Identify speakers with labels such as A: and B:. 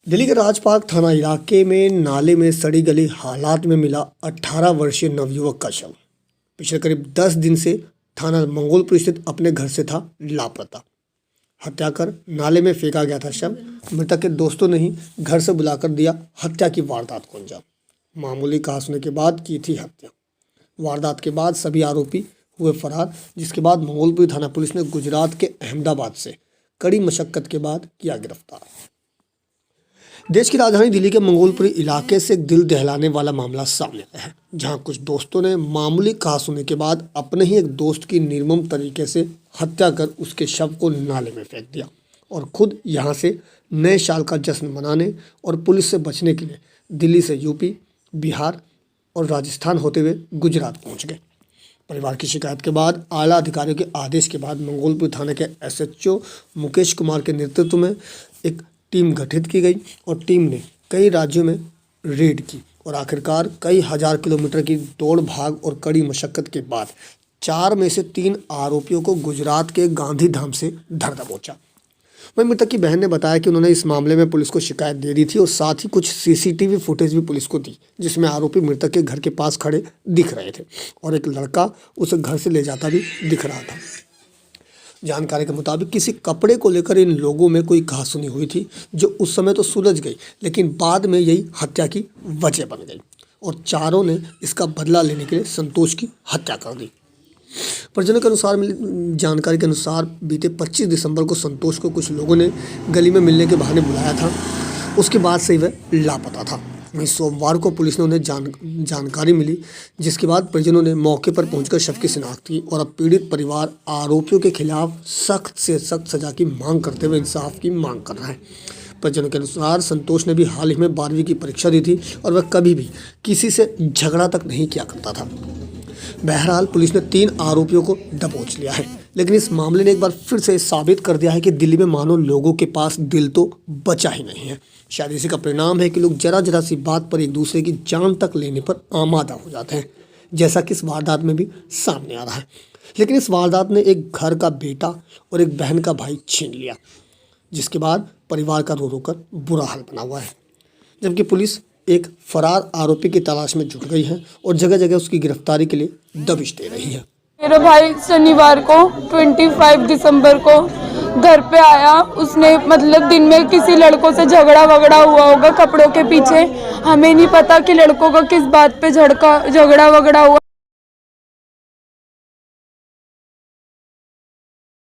A: दिल्ली के राजपार्क थाना इलाके में नाले में सड़ी गली हालात में मिला 18 वर्षीय नवयुवक का शव। पिछले करीब 10 दिन से थाना मंगोलपुर स्थित अपने घर से था लापता। हत्या कर नाले में फेंका गया था शव। मृतक के दोस्तों ने ही घर से बुलाकर दिया हत्या की वारदात को अंजाम। मामूली कहासुनी होने के बाद की थी हत्या। वारदात के बाद सभी आरोपी हुए फरार, जिसके बाद मंगोलपुर थाना पुलिस ने गुजरात के अहमदाबाद से कड़ी मशक्कत के बाद किया गिरफ्तार। देश की राजधानी दिल्ली के मंगोलपुरी इलाके से एक दिल दहलाने वाला मामला सामने आया है, जहां कुछ दोस्तों ने मामूली कहासुनी के बाद अपने ही एक दोस्त की निर्मम तरीके से हत्या कर उसके शव को नाले में फेंक दिया और खुद यहां से नए साल का जश्न मनाने और पुलिस से बचने के लिए दिल्ली से यूपी, बिहार और राजस्थान होते हुए गुजरात पहुंच गए। परिवार की शिकायत के बाद आला अधिकारियों के आदेश के बाद मंगोलपुर थाने के एसएचओ मुकेश कुमार के नेतृत्व में एक टीम गठित की गई और टीम ने कई राज्यों में रेड की और आखिरकार कई हजार किलोमीटर की दौड़ भाग और कड़ी मशक्कत के बाद 4 में से 3 आरोपियों को गुजरात के गांधीधाम से धर दबोचा। वहीं मृतक की बहन ने बताया कि उन्होंने इस मामले में पुलिस को शिकायत दे दी थी और साथ ही कुछ सीसीटीवी फुटेज भी पुलिस को दी, जिसमें आरोपी मृतक के घर के पास खड़े दिख रहे थे और एक लड़का उसे घर से ले जाता भी दिख रहा था। जानकारी के मुताबिक किसी कपड़े को लेकर इन लोगों में कोई कहासुनी हुई थी, जो उस समय तो सुलझ गई, लेकिन बाद में यही हत्या की वजह बन गई और चारों ने इसका बदला लेने के लिए संतोष की हत्या कर दी। परिजनों के अनुसार मिली जानकारी के अनुसार बीते 25 दिसंबर को संतोष को कुछ लोगों ने गली में मिलने के बहाने बुलाया था। उसके बाद से वह लापता था। वहीं सोमवार को पुलिस ने उन्हें जानकारी मिली, जिसके बाद परिजनों ने मौके पर पहुंचकर शव की शिनाख्त की और अब पीड़ित परिवार आरोपियों के खिलाफ सख्त से सख्त सजा की मांग करते हुए इंसाफ की मांग कर रहा है। परिजनों के अनुसार संतोष ने भी हाल ही में 12वीं की परीक्षा दी थी और वह कभी भी किसी से झगड़ा तक नहीं किया करता था। बहरहाल पुलिस ने 3 आरोपियों को दबोच लिया है, लेकिन इस मामले ने एक बार फिर से साबित कर दिया है कि दिल्ली में मानो लोगों के पास दिल तो बचा ही नहीं है। शायद इसी का परिणाम है कि लोग जरा सी बात पर एक दूसरे की जान तक लेने पर आमादा हो जाते हैं, जैसा कि इस वारदात में भी सामने आ रहा है। लेकिन इस वारदात ने एक घर का बेटा और एक बहन का भाई छीन लिया, जिसके बाद परिवार का रो रो कर बुरा हाल बना हुआ है, जबकि पुलिस एक फरार आरोपी की तलाश में जुट गई है और जगह जगह उसकी गिरफ्तारी के लिए दबिश दे रही है।
B: मेरा भाई शनिवार को 25 दिसंबर को घर पे आया। उसने मतलब दिन में किसी लड़कों से झगड़ा वगड़ा हुआ होगा कपड़ों के पीछे। हमें नहीं पता कि लड़कों का किस बात पे झगड़ा वगड़ा हुआ।